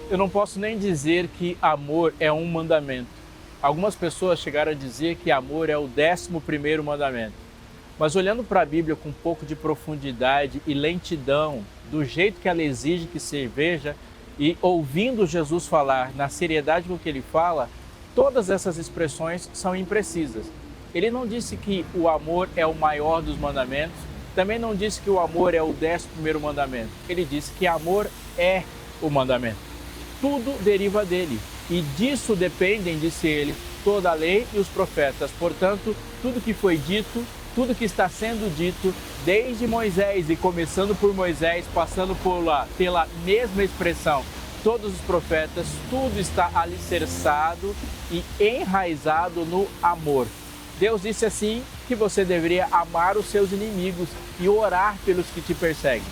Eu não posso nem dizer que amor é um mandamento. Algumas pessoas chegaram a dizer que amor é o 11º mandamento. Mas olhando para a Bíblia com um pouco de profundidade e lentidão, do jeito que ela exige que se veja, e ouvindo Jesus falar na seriedade com que ele fala, todas essas expressões são imprecisas. Ele não disse que o amor é o maior dos mandamentos, também não disse que o amor é o 11º mandamento. Ele disse que amor é o mandamento. Tudo deriva dele e disso dependem, disse ele, toda a lei e os profetas. Portanto, tudo que foi dito, tudo que está sendo dito, desde Moisés e começando por Moisés, passando pela mesma expressão, todos os profetas, tudo está alicerçado e enraizado no amor. Deus disse assim que você deveria amar os seus inimigos e orar pelos que te perseguem.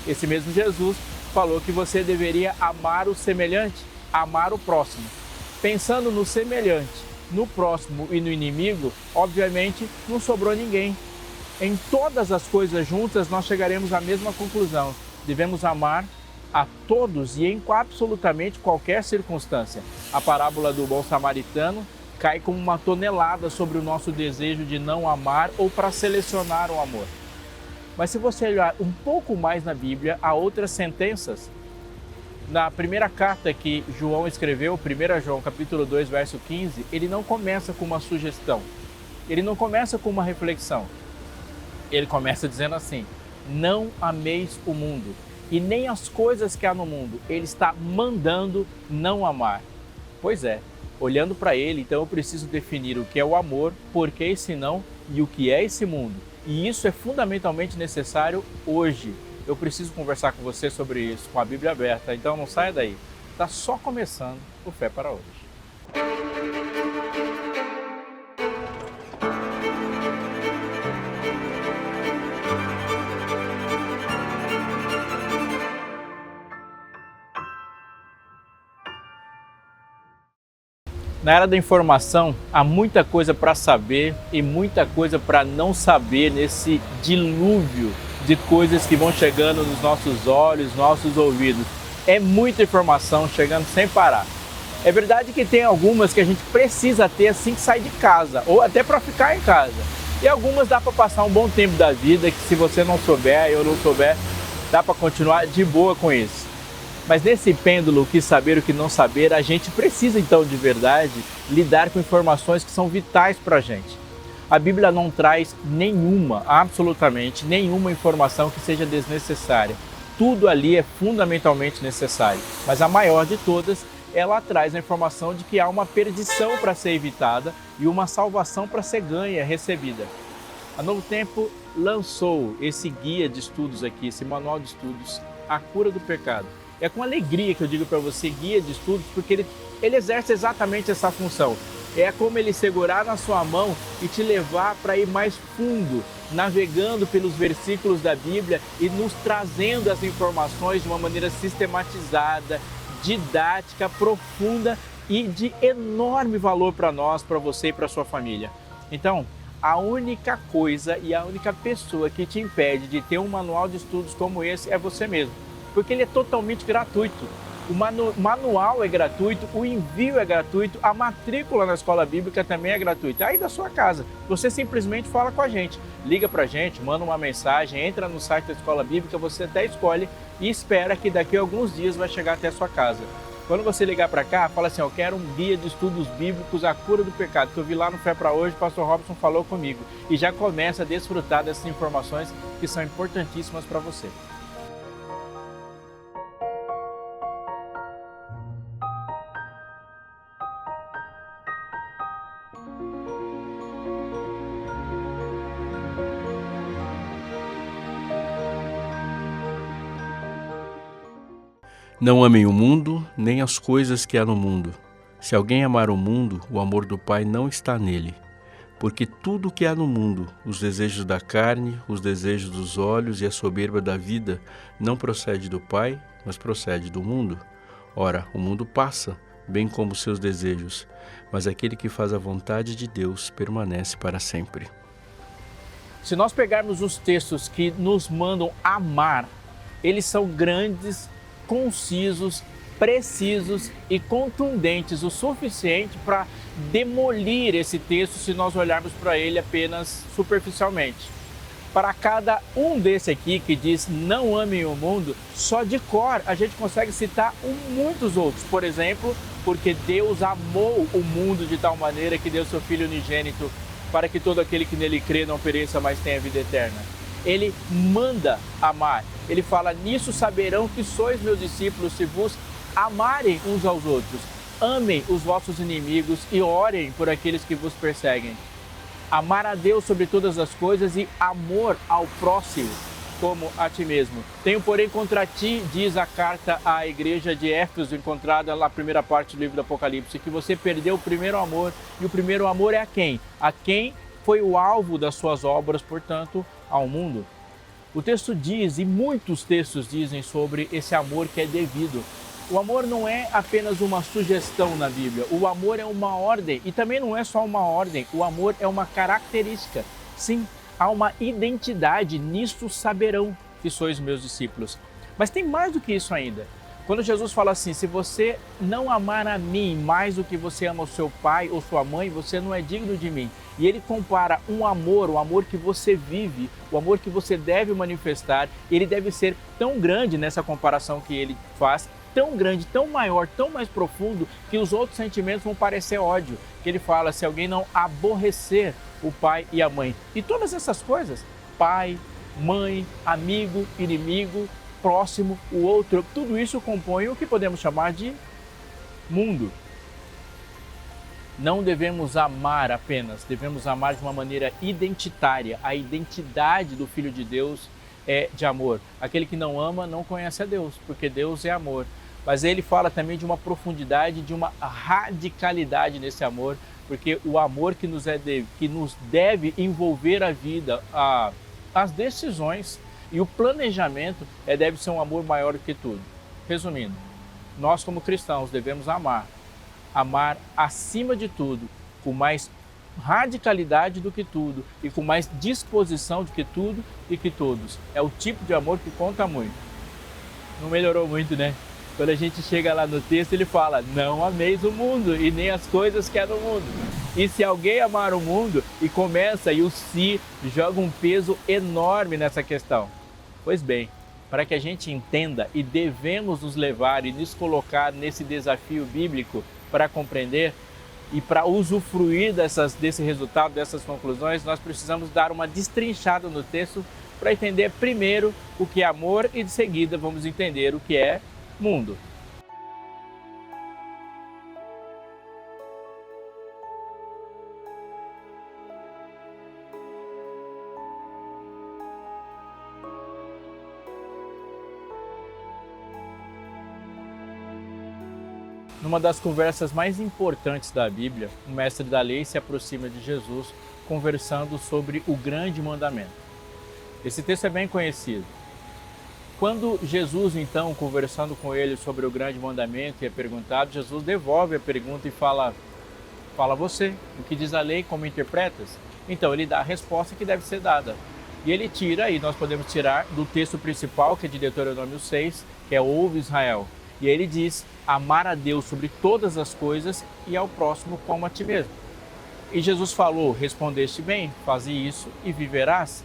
Esse mesmo Jesus falou que você deveria amar o semelhante, amar o próximo. Pensando no semelhante, no próximo e no inimigo, obviamente não sobrou ninguém. Em todas as coisas juntas nós chegaremos à mesma conclusão. Devemos amar a todos e em absolutamente qualquer circunstância. A parábola do bom samaritano cai como uma tonelada sobre o nosso desejo de não amar ou para selecionar o amor. Mas se você olhar um pouco mais na Bíblia, há outras sentenças. Na primeira carta que João escreveu, 1 João capítulo 2, verso 15, ele não começa com uma sugestão, ele não começa com uma reflexão. Ele começa dizendo assim: não ameis o mundo e nem as coisas que há no mundo. Ele está mandando não amar. Pois é, olhando para ele, então eu preciso definir o que é o amor, por que esse não e o que é esse mundo. E isso é fundamentalmente necessário hoje. Eu preciso conversar com você sobre isso, com a Bíblia aberta, então não saia daí. Está só começando o Fé para Hoje. Na era da informação, há muita coisa para saber e muita coisa para não saber nesse dilúvio de coisas que vão chegando nos nossos olhos, nossos ouvidos. É muita informação chegando sem parar. É verdade que tem algumas que a gente precisa ter assim que sai de casa, ou até para ficar em casa. E algumas dá para passar um bom tempo da vida, que se você não souber, eu não souber, dá para continuar de boa com isso. Mas nesse pêndulo, o que saber, o que não saber, a gente precisa então de verdade lidar com informações que são vitais para a gente. A Bíblia não traz nenhuma, absolutamente nenhuma informação que seja desnecessária. Tudo ali é fundamentalmente necessário, mas a maior de todas, ela traz a informação de que há uma perdição para ser evitada e uma salvação para ser ganha, recebida. A Novo Tempo lançou esse guia de estudos aqui, esse manual de estudos, A Cura do Pecado. É com alegria que eu digo para você guia de estudos, porque ele exerce exatamente essa função. É como ele segurar na sua mão e te levar para ir mais fundo, navegando pelos versículos da Bíblia e nos trazendo as informações de uma maneira sistematizada, didática, profunda e de enorme valor para nós, para você e para sua família. Então, a única coisa e a única pessoa que te impede de ter um manual de estudos como esse é você mesmo. Porque ele é totalmente gratuito. O manual é gratuito, o envio é gratuito, a matrícula na escola bíblica também é gratuita. Aí da sua casa, você simplesmente fala com a gente, liga pra gente, manda uma mensagem, entra no site da escola bíblica, você até escolhe e espera que daqui a alguns dias vai chegar até a sua casa. Quando você ligar para cá, fala assim: eu quero um guia de estudos bíblicos, A Cura do Pecado, que eu vi lá no Fé para Hoje, o pastor Robson falou comigo. E já começa a desfrutar dessas informações que são importantíssimas para você. Não amem o mundo, nem as coisas que há no mundo. Se alguém amar o mundo, o amor do Pai não está nele. Porque tudo o que há no mundo, os desejos da carne, os desejos dos olhos e a soberba da vida, não procede do Pai, mas procede do mundo. Ora, o mundo passa, bem como os seus desejos, mas aquele que faz a vontade de Deus permanece para sempre. Se nós pegarmos os textos que nos mandam amar, eles são grandes, concisos precisos e contundentes o suficiente para demolir esse texto se nós olharmos para ele apenas superficialmente. Para cada um desse aqui que diz não amem o mundo, só de cor a gente consegue citar muitos outros. Por exemplo, porque Deus amou o mundo de tal maneira que deu seu Filho unigênito para que todo aquele que nele crê não pereça, mas tenha vida eterna. Ele manda amar. Ele fala, nisso saberão que sois meus discípulos se vos amarem uns aos outros. Amem os vossos inimigos e orem por aqueles que vos perseguem. Amar a Deus sobre todas as coisas e amor ao próximo como a ti mesmo. Tenho, porém, contra ti, diz a carta à igreja de Éfeso, encontrada na primeira parte do livro do Apocalipse, que você perdeu o primeiro amor. E o primeiro amor é a quem? A quem foi o alvo das suas obras, portanto, ao mundo. O texto diz, e muitos textos dizem sobre esse amor que é devido. O amor não é apenas uma sugestão na Bíblia, o amor é uma ordem, e também não é só uma ordem, o amor é uma característica. Sim, há uma identidade, nisto saberão que sois meus discípulos. Mas tem mais do que isso ainda. Quando Jesus fala assim, se você não amar a mim mais do que você ama o seu pai ou sua mãe, você não é digno de mim. E ele compara um amor, o amor que você vive, o amor que você deve manifestar, ele deve ser tão grande nessa comparação que ele faz, tão grande, tão maior, tão mais profundo, que os outros sentimentos vão parecer ódio. Que ele fala, se alguém não aborrecer o pai e a mãe. E todas essas coisas, pai, mãe, amigo, inimigo, próximo, o outro, tudo isso compõe o que podemos chamar de mundo. Não devemos amar apenas, devemos amar de uma maneira identitária. A identidade do Filho de Deus é de amor. Aquele que não ama não conhece a Deus, porque Deus é amor. Mas ele fala também de uma profundidade, de uma radicalidade nesse amor, porque o amor que nos deve envolver a vida, as decisões e o planejamento deve ser um amor maior do que tudo. Resumindo, nós como cristãos devemos amar acima de tudo, com mais radicalidade do que tudo e com mais disposição do que tudo e que todos. É o tipo de amor que conta muito. Não melhorou muito, né? Quando a gente chega lá no texto, ele fala, não ameis o mundo e nem as coisas que há no mundo. E se alguém amar o mundo, e começa, e o se joga um peso enorme nessa questão. Pois bem, para que a gente entenda e devemos nos levar e nos colocar nesse desafio bíblico para compreender e para usufruir desse resultado, dessas conclusões, nós precisamos dar uma destrinchada no texto para entender primeiro o que é amor e de seguida vamos entender o que é mundo. Numa das conversas mais importantes da Bíblia, o mestre da lei se aproxima de Jesus conversando sobre o grande mandamento. Esse texto é bem conhecido. Quando Jesus, então, conversando com ele sobre o grande mandamento, é perguntado, Jesus devolve a pergunta e fala você, o que diz a lei, como interpretas? Então ele dá a resposta que deve ser dada. E ele tira, e nós podemos tirar do texto principal, que é de Deuteronômio 6, que é ouve Israel. E aí ele diz, amar a Deus sobre todas as coisas e ao próximo como a ti mesmo. E Jesus falou, respondeste bem, faze isso e viverás.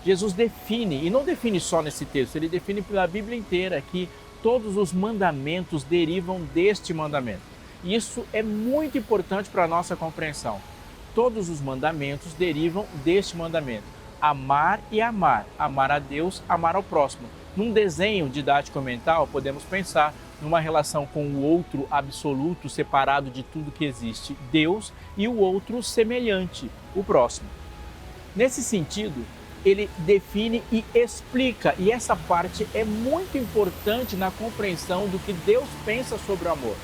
Jesus define, e não define só nesse texto, ele define pela Bíblia inteira que todos os mandamentos derivam deste mandamento. E isso é muito importante para a nossa compreensão. Todos os mandamentos derivam deste mandamento. Amar e amar. Amar a Deus, amar ao próximo. Num desenho didático mental, podemos pensar numa relação com o outro absoluto, separado de tudo que existe, Deus, e o outro semelhante, o próximo. Nesse sentido, ele define e explica, e essa parte é muito importante na compreensão do que Deus pensa sobre o amor.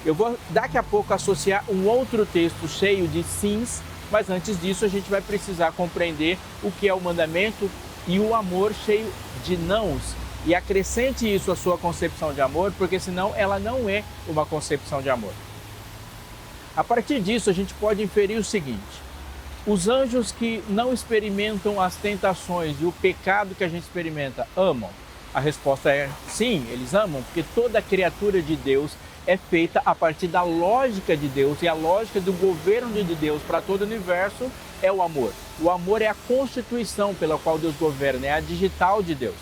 Eu vou daqui a pouco associar um outro texto cheio de sims, mas antes disso a gente vai precisar compreender o que é o mandamento e o amor cheio de nãos. E acrescente isso à sua concepção de amor, porque senão ela não é uma concepção de amor. A partir disso a gente pode inferir o seguinte: os anjos que não experimentam as tentações e o pecado que a gente experimenta amam. A resposta é sim, eles amam, porque toda criatura de Deus é feita a partir da lógica de Deus, e a lógica do governo de Deus para todo o universo é o amor. O amor é a constituição pela qual Deus governa, é a digital de Deus.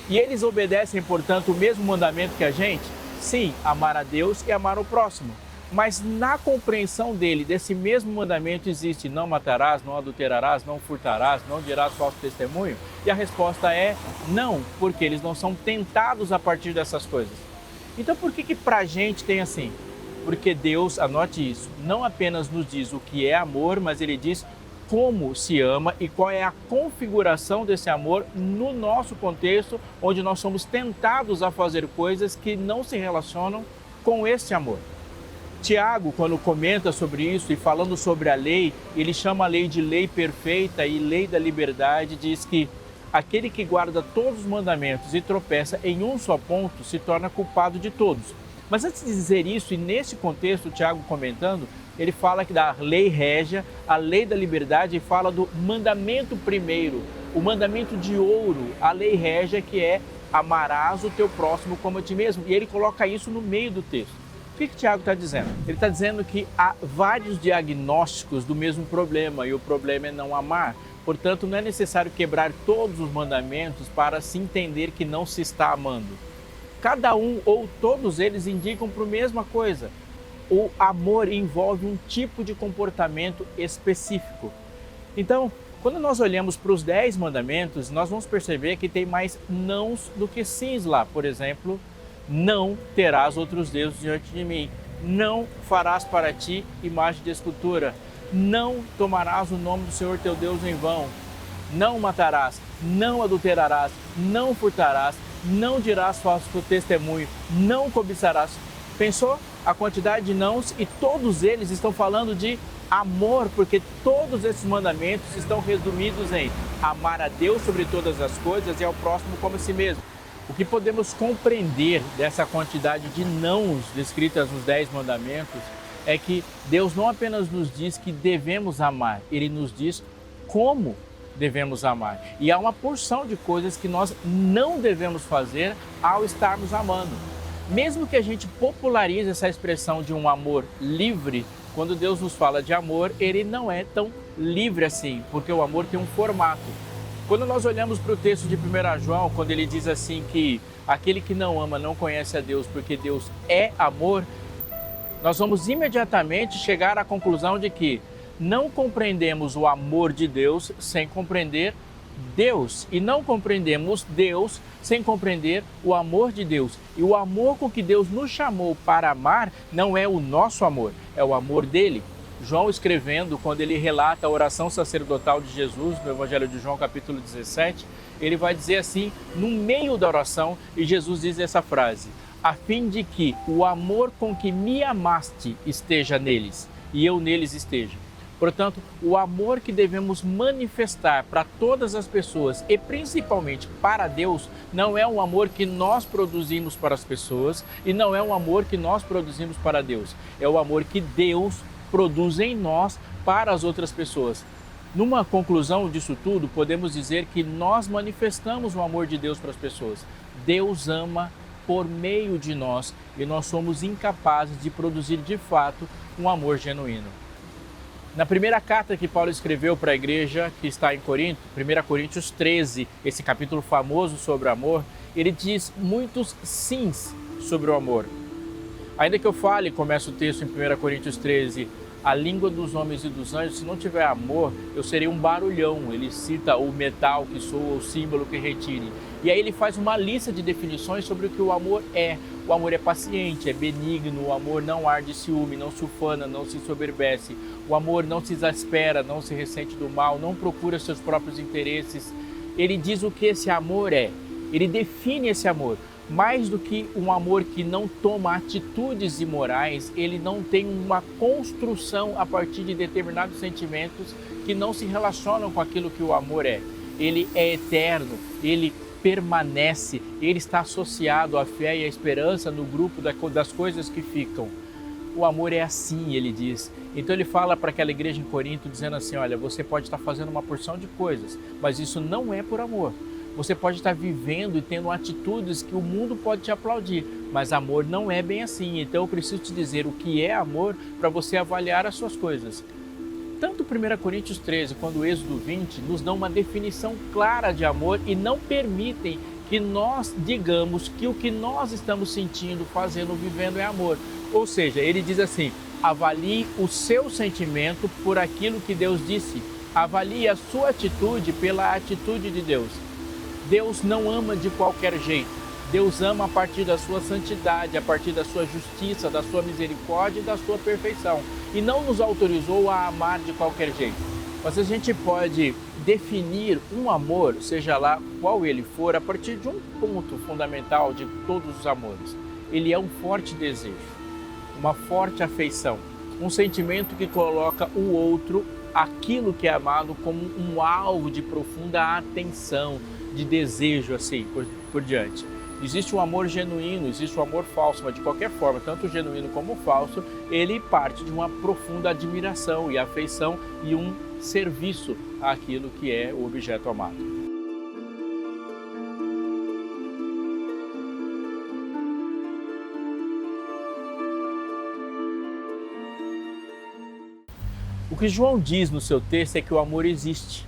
E eles obedecem, portanto, o mesmo mandamento que a gente? Sim, amar a Deus e amar o próximo. Mas na compreensão dele, desse mesmo mandamento, existe não matarás, não adulterarás, não furtarás, não dirás falso testemunho? E a resposta é não, porque eles não são tentados a partir dessas coisas. Então por que pra a gente tem assim? Porque Deus, anote isso, não apenas nos diz o que é amor, mas ele diz como se ama e qual é a configuração desse amor no nosso contexto, onde nós somos tentados a fazer coisas que não se relacionam com esse amor. Tiago, quando comenta sobre isso e falando sobre a lei, ele chama a lei de lei perfeita e lei da liberdade, diz que aquele que guarda todos os mandamentos e tropeça em um só ponto se torna culpado de todos. Mas antes de dizer isso, e nesse contexto, Tiago comentando, ele fala que da lei régia, a lei da liberdade, e fala do mandamento primeiro, o mandamento de ouro, a lei régia, que é amarás o teu próximo como a ti mesmo. E ele coloca isso no meio do texto. O que Tiago está dizendo? Ele está dizendo que há vários diagnósticos do mesmo problema, e o problema é não amar. Portanto, não é necessário quebrar todos os mandamentos para se entender que não se está amando. Cada um ou todos eles indicam para a mesma coisa. O amor envolve um tipo de comportamento específico. Então, quando nós olhamos para os 10 mandamentos, nós vamos perceber que tem mais nãos do que sims lá. Por exemplo, não terás outros deuses diante de mim. Não farás para ti imagem de escultura. Não tomarás o nome do Senhor teu Deus em vão. Não matarás, não adulterarás, não furtarás, não dirás falso testemunho, não cobiçarás. Pensou a quantidade de nãos? E todos eles estão falando de amor, porque todos esses mandamentos estão resumidos em amar a Deus sobre todas as coisas e ao próximo como a si mesmo. O que podemos compreender dessa quantidade de nãos descritas nos 10 mandamentos é que Deus não apenas nos diz que devemos amar, Ele nos diz como devemos amar. E há uma porção de coisas que nós não devemos fazer ao estarmos amando. Mesmo que a gente popularize essa expressão de um amor livre, quando Deus nos fala de amor, Ele não é tão livre assim, porque o amor tem um formato. Quando nós olhamos para o texto de 1 João, quando ele diz assim que aquele que não ama não conhece a Deus, porque Deus é amor, nós vamos imediatamente chegar à conclusão de que não compreendemos o amor de Deus sem compreender Deus, e não compreendemos Deus sem compreender o amor de Deus. E o amor com que Deus nos chamou para amar não é o nosso amor, é o amor dele. João escrevendo, quando ele relata a oração sacerdotal de Jesus, no Evangelho de João, capítulo 17, ele vai dizer assim, no meio da oração, e Jesus diz essa frase: a fim de que o amor com que me amaste esteja neles, e eu neles esteja. Portanto, o amor que devemos manifestar para todas as pessoas, e principalmente para Deus, não é um amor que nós produzimos para as pessoas, e não é um amor que nós produzimos para Deus. É o amor que Deus produz em nós para as outras pessoas. Numa conclusão disso tudo, podemos dizer que nós manifestamos o amor de Deus para as pessoas. Deus ama por meio de nós e nós somos incapazes de produzir de fato um amor genuíno. Na primeira carta que Paulo escreveu para a igreja que está em Corinto, 1 Coríntios 13, esse capítulo famoso sobre o amor, ele diz muitos sims sobre o amor. Ainda que eu fale, começa o texto em 1 Coríntios 13, a língua dos homens e dos anjos, se não tiver amor, eu serei um barulhão. Ele cita o metal que soa, o símbolo que retire. E aí ele faz uma lista de definições sobre o que o amor é. O amor é paciente, é benigno, o amor não arde ciúme, não se ufana, não se ensoberbece. O amor não se exaspera, não se ressente do mal, não procura seus próprios interesses. Ele diz o que esse amor é. Ele define esse amor. Mais do que um amor que não toma atitudes imorais, ele não tem uma construção a partir de determinados sentimentos que não se relacionam com aquilo que o amor é. Ele é eterno, ele permanece, ele está associado à fé e à esperança no grupo das coisas que ficam. O amor é assim, ele diz. Então ele fala para aquela igreja em Corinto dizendo assim, olha, você pode estar fazendo uma porção de coisas, mas isso não é por amor. Você pode estar vivendo e tendo atitudes que o mundo pode te aplaudir, mas amor não é bem assim. Então eu preciso te dizer o que é amor para você avaliar as suas coisas. Tanto 1 Coríntios 13 quanto o Êxodo 20 nos dão uma definição clara de amor e não permitem que nós digamos que o que nós estamos sentindo, fazendo, vivendo é amor. Ou seja, ele diz assim: avalie o seu sentimento por aquilo que Deus disse. Avalie a sua atitude pela atitude de Deus. Deus não ama de qualquer jeito. Deus ama a partir da sua santidade, a partir da sua justiça, da sua misericórdia e da sua perfeição. E não nos autorizou a amar de qualquer jeito. Mas a gente pode definir um amor, seja lá qual ele for, a partir de um ponto fundamental de todos os amores. Ele é um forte desejo, uma forte afeição, um sentimento que coloca o outro, aquilo que é amado, como um alvo de profunda atenção, de desejo, assim por diante. Existe um amor genuíno, existe um amor falso, mas de qualquer forma, tanto o genuíno como o falso, ele parte de uma profunda admiração e afeição e um serviço àquilo que é o objeto amado. O que João diz no seu texto é que o amor existe.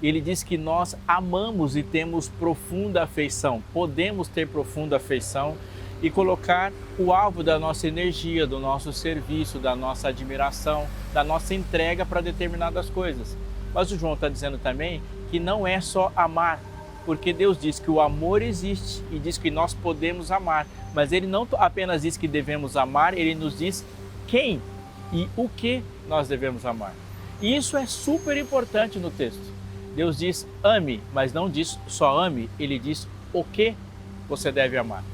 Ele diz que nós amamos e temos profunda afeição, podemos ter profunda afeição e colocar o alvo da nossa energia, do nosso serviço, da nossa admiração, da nossa entrega para determinadas coisas. Mas o João está dizendo também que não é só amar, porque Deus diz que o amor existe e diz que nós podemos amar, mas Ele não apenas diz que devemos amar, Ele nos diz quem e o que nós devemos amar. E isso é super importante no texto. Deus diz ame, mas não diz só ame, Ele diz o que você deve amar.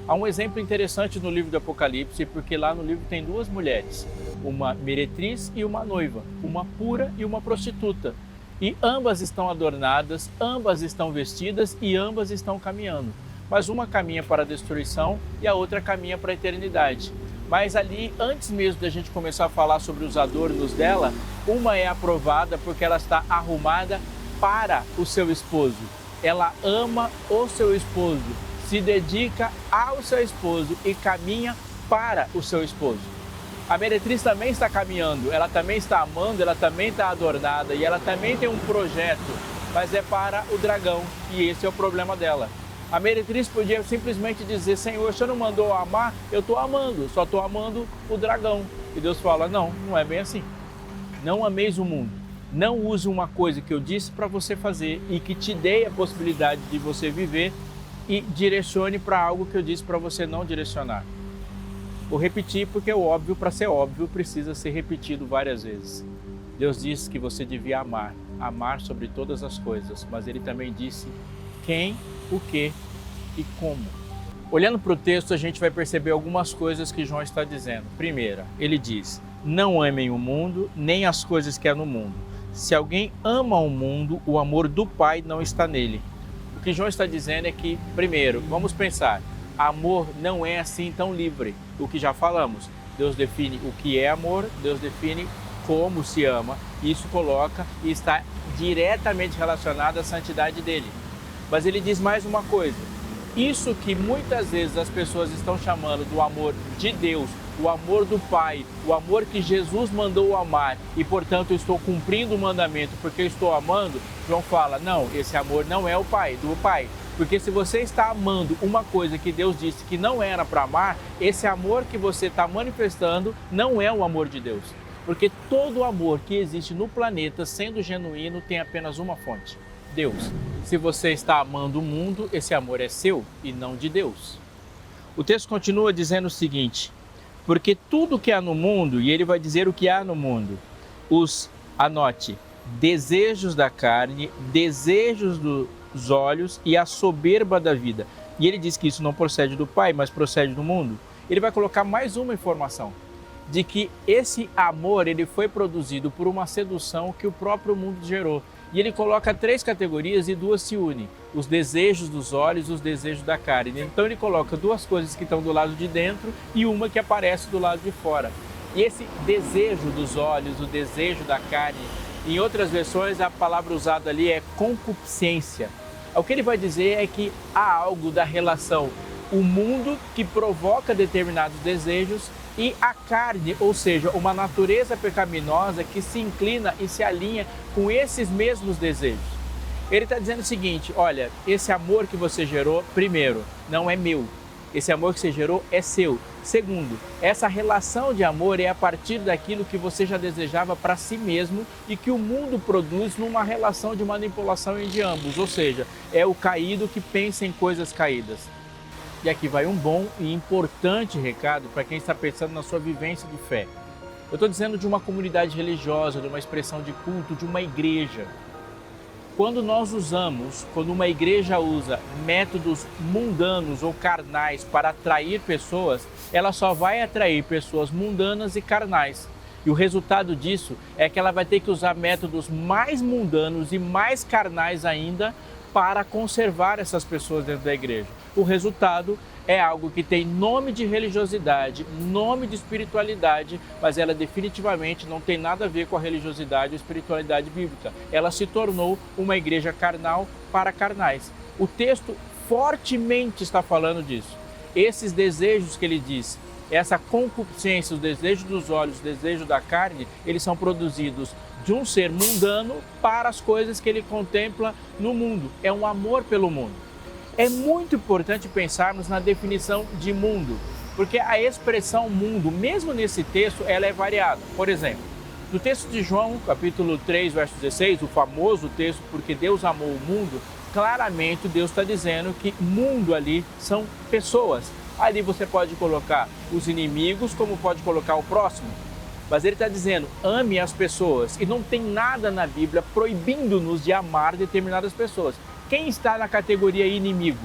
Há um exemplo interessante no livro do Apocalipse, porque lá no livro tem duas mulheres, uma meretriz e uma noiva, uma pura e uma prostituta. E ambas estão adornadas, ambas estão vestidas e ambas estão caminhando. Mas uma caminha para a destruição e a outra caminha para a eternidade. Mas ali, antes mesmo da gente começar a falar sobre os adornos dela, uma é aprovada porque ela está arrumada para o seu esposo. Ela ama o seu esposo, se dedica ao seu esposo e caminha para o seu esposo. A meretriz também está caminhando, ela também está amando, ela também está adornada e ela também tem um projeto, mas é para o dragão e esse é o problema dela. A meretriz podia simplesmente dizer: Senhor, você não mandou amar? Eu estou amando, só estou amando o dragão. E Deus fala: não, não é bem assim. Não ameis o mundo. Não use uma coisa que eu disse para você fazer e que te dê a possibilidade de você viver e direcione para algo que eu disse para você não direcionar. Vou repetir porque o óbvio, para ser óbvio, precisa ser repetido várias vezes. Deus disse que você devia amar, amar sobre todas as coisas, mas Ele também disse quem, o que e como. Olhando para o texto, a gente vai perceber algumas coisas que João está dizendo. Primeira, ele diz: não amem o mundo, nem as coisas que há no mundo. Se alguém ama o mundo, o amor do Pai não está nele. O que João está dizendo é que, primeiro, vamos pensar, amor não é assim tão livre. O que já falamos, Deus define o que é amor, Deus define como se ama. Isso coloca e está diretamente relacionado à santidade dele. Mas ele diz mais uma coisa: isso que muitas vezes as pessoas estão chamando do amor de Deus, o amor do Pai, o amor que Jesus mandou amar e, portanto, eu estou cumprindo o mandamento porque eu estou amando, João fala: não, esse amor não é o Pai, do Pai. Porque se você está amando uma coisa que Deus disse que não era para amar, esse amor que você está manifestando não é o amor de Deus. Porque todo amor que existe no planeta, sendo genuíno, tem apenas uma fonte: Deus. Se você está amando o mundo, esse amor é seu e não de Deus. O texto continua dizendo o seguinte: porque tudo que há no mundo, e ele vai dizer o que há no mundo, anote, desejos da carne, desejos dos olhos e a soberba da vida. E ele diz que isso não procede do Pai, mas procede do mundo. Ele vai colocar mais uma informação, de que esse amor ele foi produzido por uma sedução que o próprio mundo gerou. E ele coloca 3 categorias e 2 se unem: os desejos dos olhos e os desejos da carne. Então ele coloca 2 coisas que estão do lado de dentro e uma que aparece do lado de fora. E esse desejo dos olhos, o desejo da carne, em outras versões a palavra usada ali é concupiscência. O que ele vai dizer é que há algo da relação o mundo que provoca determinados desejos e a carne, ou seja, uma natureza pecaminosa que se inclina e se alinha com esses mesmos desejos. Ele está dizendo o seguinte: olha, esse amor que você gerou, primeiro, não é meu. Esse amor que você gerou é seu. Segundo, essa relação de amor é a partir daquilo que você já desejava para si mesmo e que o mundo produz numa relação de manipulação entre ambos, ou seja, é o caído que pensa em coisas caídas. E aqui vai um bom e importante recado para quem está pensando na sua vivência de fé. Eu estou dizendo de uma comunidade religiosa, de uma expressão de culto, de uma igreja. Quando uma igreja usa métodos mundanos ou carnais para atrair pessoas, ela só vai atrair pessoas mundanas e carnais. E o resultado disso é que ela vai ter que usar métodos mais mundanos e mais carnais ainda para conservar essas pessoas dentro da igreja. O resultado é algo que tem nome de religiosidade, nome de espiritualidade, mas ela definitivamente não tem nada a ver com a religiosidade ou espiritualidade bíblica. Ela se tornou uma igreja carnal para carnais. O texto fortemente está falando disso. Esses desejos que ele diz, essa concupiscência, os desejos dos olhos, os desejos da carne, eles são produzidos de um ser mundano para as coisas que ele contempla no mundo. É um amor pelo mundo. É muito importante pensarmos na definição de mundo, porque a expressão mundo, mesmo nesse texto, ela é variada. Por exemplo, no texto de João, capítulo 3, verso 16, o famoso texto, porque Deus amou o mundo, claramente Deus está dizendo que mundo ali são pessoas. Ali você pode colocar os inimigos, como pode colocar o próximo. Mas ele está dizendo, ame as pessoas. E não tem nada na Bíblia proibindo-nos de amar determinadas pessoas. Quem está na categoria inimigo?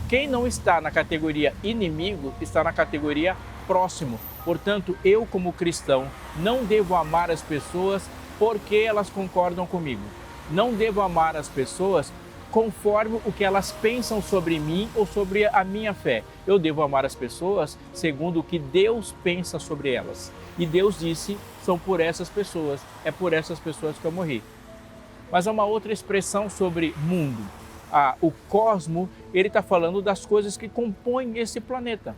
Quem não está na categoria inimigo está na categoria próximo. Portanto, eu como cristão não devo amar as pessoas porque elas concordam comigo. Não devo amar as pessoas conforme o que elas pensam sobre mim ou sobre a minha fé. Eu devo amar as pessoas segundo o que Deus pensa sobre elas. E Deus disse, são por essas pessoas, é por essas pessoas que eu morri. Mas há uma outra expressão sobre mundo. O cosmo, ele está falando das coisas que compõem esse planeta.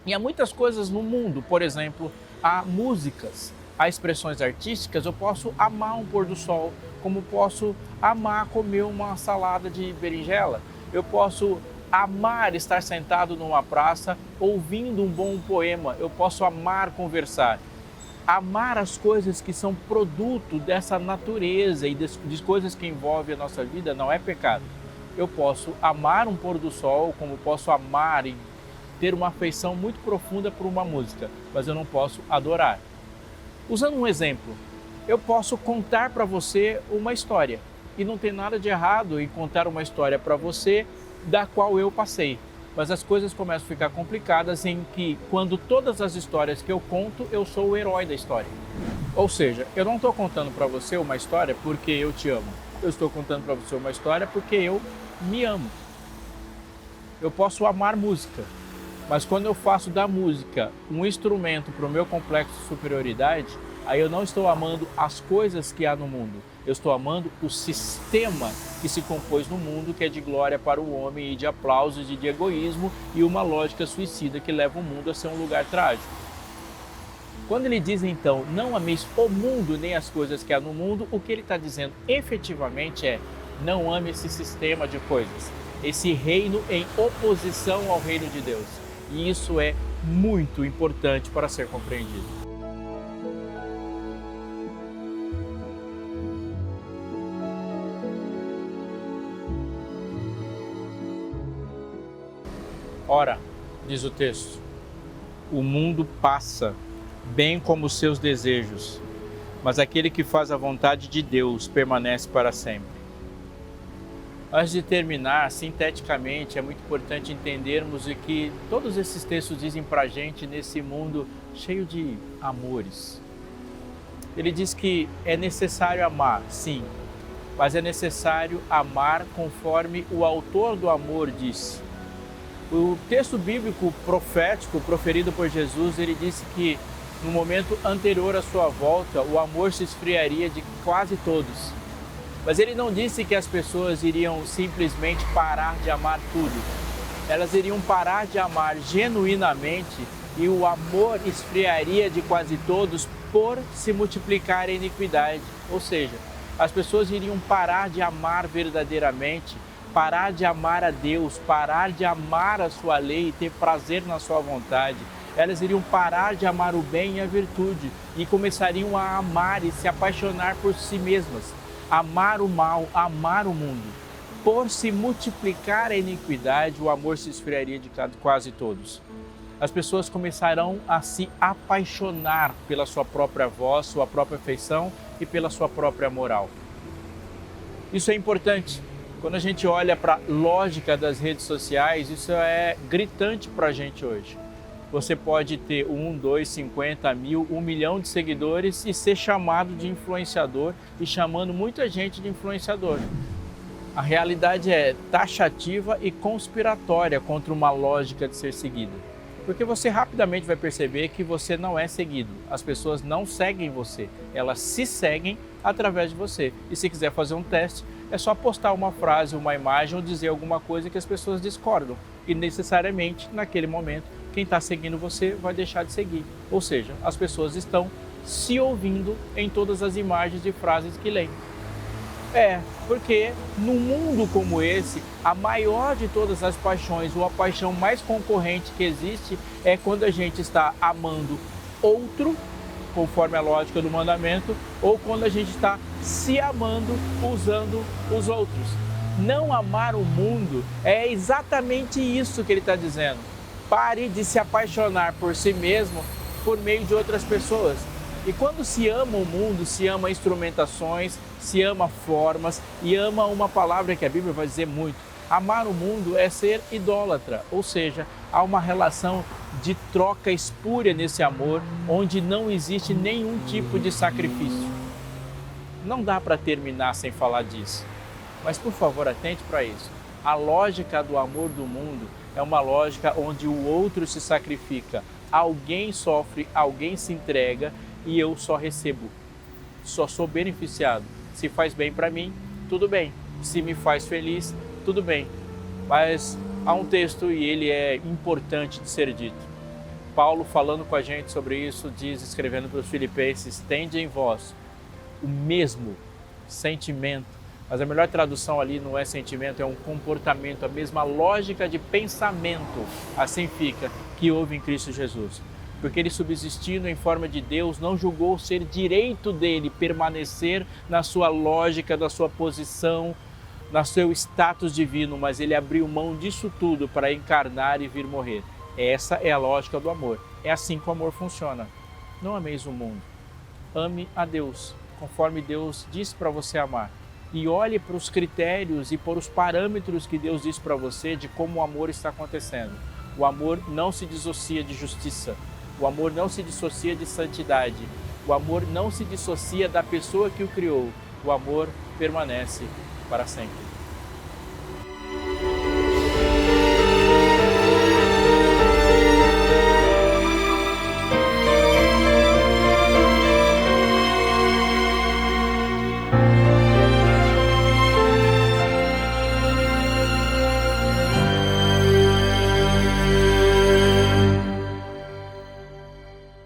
E há muitas coisas no mundo, por exemplo, há músicas, há expressões artísticas. Eu posso amar um pôr do sol, como posso amar comer uma salada de berinjela. Eu posso amar estar sentado numa praça ouvindo um bom poema. Eu posso amar conversar. Amar as coisas que são produto dessa natureza e de coisas que envolvem a nossa vida não é pecado. Eu posso amar um pôr do sol, como posso amar e ter uma afeição muito profunda por uma música, mas eu não posso adorar. Usando um exemplo, eu posso contar para você uma história e não tem nada de errado em contar uma história para você da qual eu passei. Mas as coisas começam a ficar complicadas em que, quando todas as histórias que eu conto, eu sou o herói da história. Ou seja, eu não estou contando para você uma história porque eu te amo. Eu estou contando para você uma história porque eu me amo. Eu posso amar música, mas quando eu faço da música um instrumento para o meu complexo de superioridade, aí eu não estou amando as coisas que há no mundo. Eu estou amando o sistema que se compôs no mundo, que é de glória para o homem e de aplausos e de egoísmo e uma lógica suicida que leva o mundo a ser um lugar trágico. Quando ele diz então, não ameis o mundo nem as coisas que há no mundo, o que ele está dizendo efetivamente é, não ame esse sistema de coisas, esse reino em oposição ao reino de Deus. E isso é muito importante para ser compreendido. Ora, diz o texto, o mundo passa, bem como os seus desejos, mas aquele que faz a vontade de Deus permanece para sempre. Antes de terminar, sinteticamente, é muito importante entendermos o que todos esses textos dizem para a gente nesse mundo cheio de amores. Ele diz que é necessário amar, sim, mas é necessário amar conforme o autor do amor disse. O texto bíblico profético proferido por Jesus, ele disse que no momento anterior à sua volta, o amor se esfriaria de quase todos. Mas ele não disse que as pessoas iriam simplesmente parar de amar tudo. Elas iriam parar de amar genuinamente e o amor esfriaria de quase todos por se multiplicar a iniquidade. Ou seja, as pessoas iriam parar de amar verdadeiramente, parar de amar a Deus, parar de amar a sua lei e ter prazer na sua vontade. Elas iriam parar de amar o bem e a virtude e começariam a amar e se apaixonar por si mesmas, amar o mal, amar o mundo. Por se multiplicar a iniquidade, o amor se esfriaria de quase todos. As pessoas começarão a se apaixonar pela sua própria voz, sua própria feição e pela sua própria moral. Isso é importante. Quando a gente olha para a lógica das redes sociais, isso é gritante para a gente hoje. Você pode ter 1, 2, 50 mil, 1 milhão de seguidores e ser chamado de influenciador e chamando muita gente de influenciador. A realidade é taxativa e conspiratória contra uma lógica de ser seguida. Porque você rapidamente vai perceber que você não é seguido. As pessoas não seguem você, elas se seguem através de você. E se quiser fazer um teste, é só postar uma frase, uma imagem ou dizer alguma coisa que as pessoas discordam. E necessariamente, naquele momento, quem está seguindo você vai deixar de seguir. Ou seja, as pessoas estão se ouvindo em todas as imagens e frases que leem. Porque num mundo como esse, a maior de todas as paixões, ou a paixão mais concorrente que existe, é quando a gente está amando outro, conforme a lógica do mandamento, ou quando a gente está se amando usando os outros. Não amar o mundo é exatamente isso que ele está dizendo. Pare de se apaixonar por si mesmo por meio de outras pessoas. E quando se ama o mundo, se ama instrumentações, se ama formas e ama uma palavra que a Bíblia vai dizer muito. Amar o mundo é ser idólatra, ou seja, há uma relação de troca espúria nesse amor, onde não existe nenhum tipo de sacrifício. Não dá para terminar sem falar disso, mas por favor atente para isso. A lógica do amor do mundo é uma lógica onde o outro se sacrifica, alguém sofre, alguém se entrega e eu só recebo, só sou beneficiado. Se faz bem para mim, tudo bem. Se me faz feliz, tudo bem. Mas há um texto e ele é importante de ser dito. Paulo, falando com a gente sobre isso, diz, escrevendo para os Filipenses: tende em vós o mesmo sentimento. Mas a melhor tradução ali não é sentimento, é um comportamento, a mesma lógica de pensamento. Assim fica, que houve em Cristo Jesus. Porque ele, subsistindo em forma de Deus, não julgou ser direito dele permanecer na sua lógica, da sua posição, no seu status divino, mas ele abriu mão disso tudo para encarnar e vir morrer. Essa é a lógica do amor. É assim que o amor funciona. Não ameis o mundo. Ame a Deus, conforme Deus diz para você amar. E olhe para os critérios e para os parâmetros que Deus diz para você de como o amor está acontecendo. O amor não se dissocia de justiça. O amor não se dissocia de santidade. O amor não se dissocia da pessoa que o criou. O amor permanece para sempre.